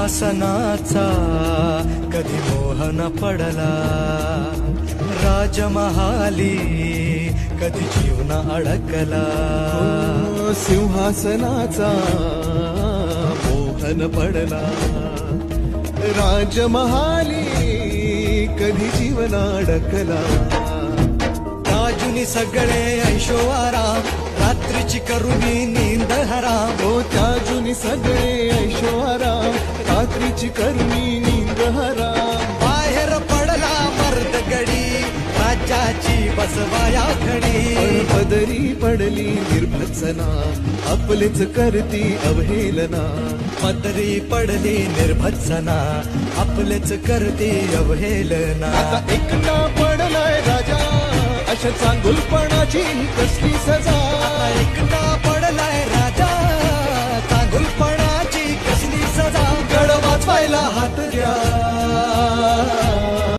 सिंहासनाचा कधी मोह न पडला, राजमहाली कधी जीव न अडकला. सिंहासनाचा मोह न पडला, राजमहाली कधी जीव न अडकला. राजुनी सगळे ऐशो आराम, रात्रीची करुणी नींद हराम. हो त्याजुनी सगळे ऐशो आराम, रात्रीची करुणी नींद हराम. बाहेर पडला मर्द गडी, राज्याची बसवाया खडी. पदरी पडली निर्भत्सना, आपलेच करती अवहेलना. पदरी पडली निर्भत्सना, आपलेच करती अवहेलना. आता एकटा पडलाय राजा, अशा चांगुलपणाची कसली सजा. एकटा पडलाय राजा, चांगुलपणाची कसली सजा. गड वाचवायला हात द्या,